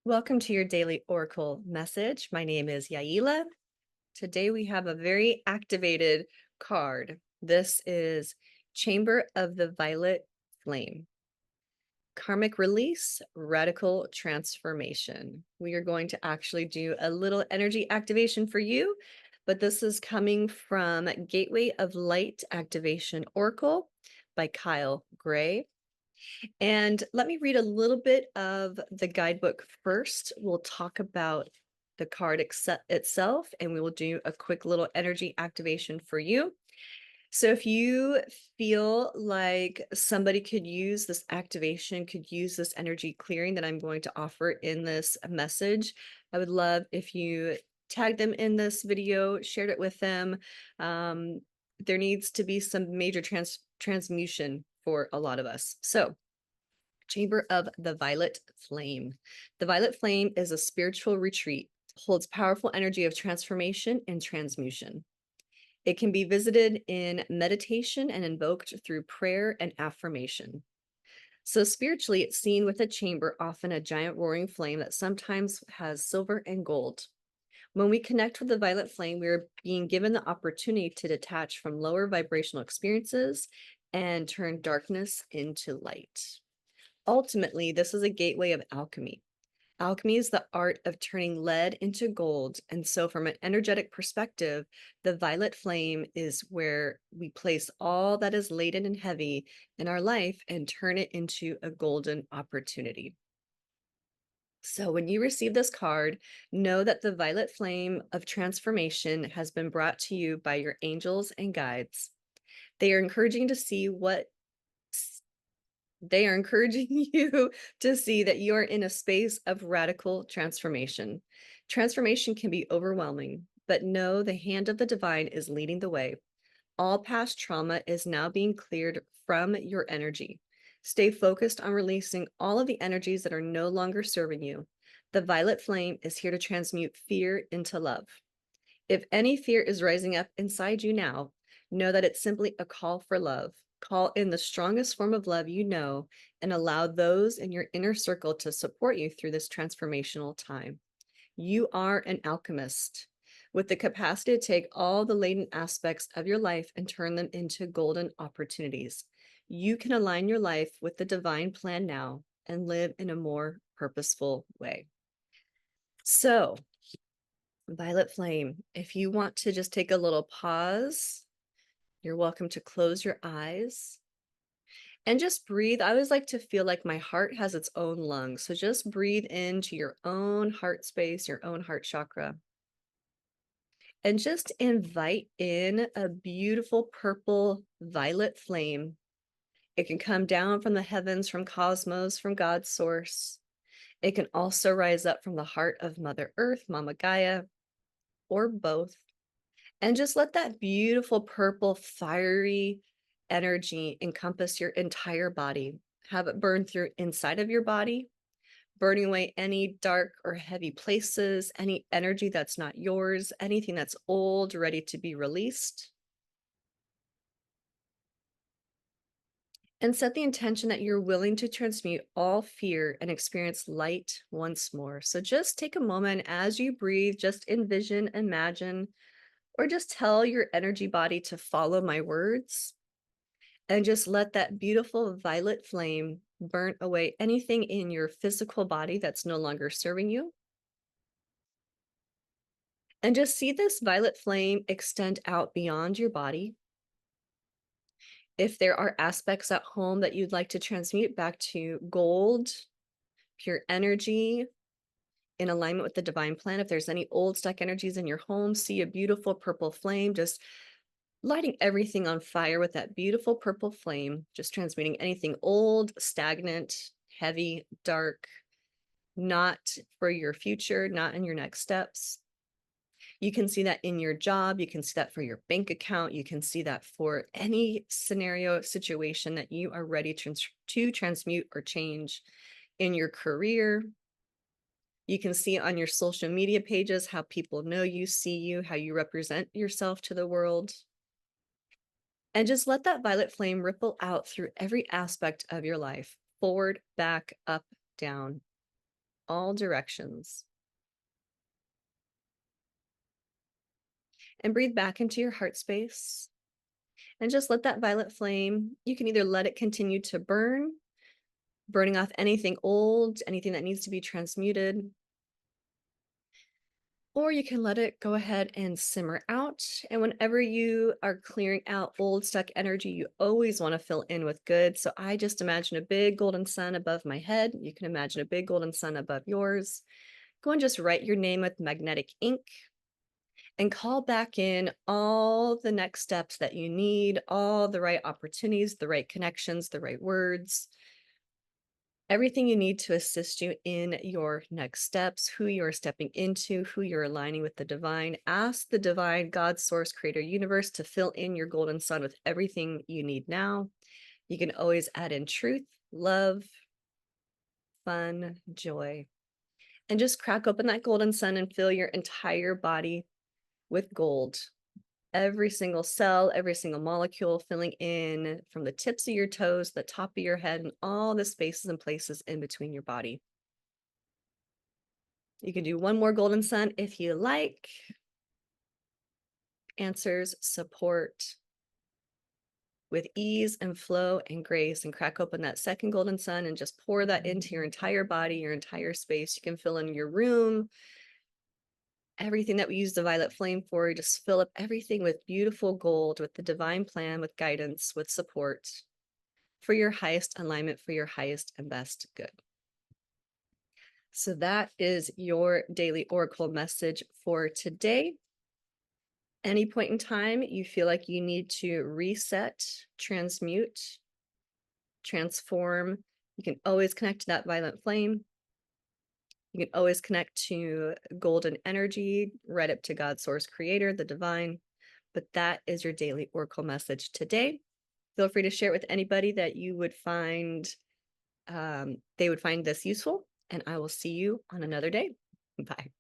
Welcome to your daily Oracle message. My name is Yaila. Today we have a very activated card. This is Chamber of the Violet Flame. Karmic release, radical transformation. We are going to actually do a little energy activation for you, but this is coming from Gateway of Light Activation Oracle by Kyle Gray. And let me read a little bit of the guidebook first. We'll talk about the card itself, and we will do a quick little energy activation for you. So if you feel like somebody could use this activation, could use this energy clearing that I'm going to offer in this message, I would love if you tag them in this video, shared it with them. There needs to be some major transmutation for a lot of us. So Chamber of the Violet Flame. The Violet Flame is a spiritual retreat, holds powerful energy of transformation and transmutation. It can be visited in meditation and invoked through prayer and affirmation. So spiritually, it's seen with a chamber, often a giant roaring flame that sometimes has silver and gold. When we connect with the violet flame, we are being given the opportunity to detach from lower vibrational experiences and turn darkness into light. Ultimately, this is a gateway of alchemy. Alchemy is the art of turning lead into gold. And so, from an energetic perspective, the violet flame is where we place all that is laden and heavy in our life and turn it into a golden opportunity. So, when you receive this card, know that the violet flame of transformation has been brought to you by your angels and guides. They are encouraging to see what They are encouraging you to see that you are in a space of radical transformation. Transformation can be overwhelming, but know the hand of the divine is leading the way. All past trauma is now being cleared from your energy. Stay focused on releasing all of the energies that are no longer serving you. The violet flame is here to transmute fear into love. If any fear is rising up inside you now, know that it's simply a call for love. Call in the strongest form of love you know and allow those in your inner circle to support you through this transformational time. You are an alchemist with the capacity to take all the latent aspects of your life and turn them into golden opportunities. You can align your life with the divine plan now and live in a more purposeful way. So, Violet Flame, if you want to just take a little pause, you're welcome to close your eyes and just breathe. I always like to feel like my heart has its own lungs. So just breathe into your own heart space, your own heart chakra, and just invite in a beautiful purple violet flame. It can come down from the heavens, from cosmos, from God's source. It can also rise up from the heart of Mother Earth, Mama Gaia, or both. And just let that beautiful purple fiery energy encompass your entire body. Have it burn through inside of your body, burning away any dark or heavy places, any energy that's not yours, anything that's old, ready to be released. And set the intention that you're willing to transmute all fear and experience light once more. So just take a moment as you breathe, just envision, imagine, or just tell your energy body to follow my words. And just let that beautiful violet flame burn away anything in your physical body that's no longer serving you. And just see this violet flame extend out beyond your body. If there are aspects at home that you'd like to transmute back to gold, pure energy, in alignment with the divine plan, if there's any old stuck energies in your home, see a beautiful purple flame, just lighting everything on fire with that beautiful purple flame, just transmuting anything old, stagnant, heavy, dark, not for your future, not in your next steps. You can see that in your job. You can see that for your bank account. You can see that for any scenario, situation that you are ready to transmute or change in your career. You can see on your social media pages how people know you, see you, how you represent yourself to the world. And just let that violet flame ripple out through every aspect of your life, forward, back, up, down, all directions. And breathe back into your heart space and just let that violet flame, you can either let it continue to burn, burning off anything old, anything that needs to be transmuted, or you can let it go ahead and simmer out. And whenever you are clearing out old stuck energy, you always want to fill in with good. So I just imagine a big golden sun above my head. You can imagine a big golden sun above yours. Go and just write your name with magnetic ink and call back in all the next steps that you need, all the right opportunities, the right connections, the right words, everything you need to assist you in your next steps, who you're stepping into, who you're aligning with the divine. Ask the divine, God, source, creator, universe to fill in your golden sun with everything you need now. You can always add in truth, love, fun, joy, and just crack open that golden sun and fill your entire body with gold. Every single cell, every single molecule filling in from the tips of your toes, the top of your head, and all the spaces and places in between your body. You can do one more golden sun if you like. Answers, support with ease and flow and grace, and crack open that second golden sun and just pour that into your entire body, your entire space. You can fill in your room, everything that we use the violet flame for. Just fill up everything with beautiful gold, with the divine plan, with guidance, with support for your highest alignment, for your highest and best good. So that is your daily oracle message for today. Any point in time you feel like you need to reset, transmute, transform, you can always connect to that violet flame. You can always connect to golden energy, right up to God, source, creator, the divine. But that is your daily oracle message today. Feel free to share it with anybody that you would find they would find this useful, and I will see you on another day. Bye.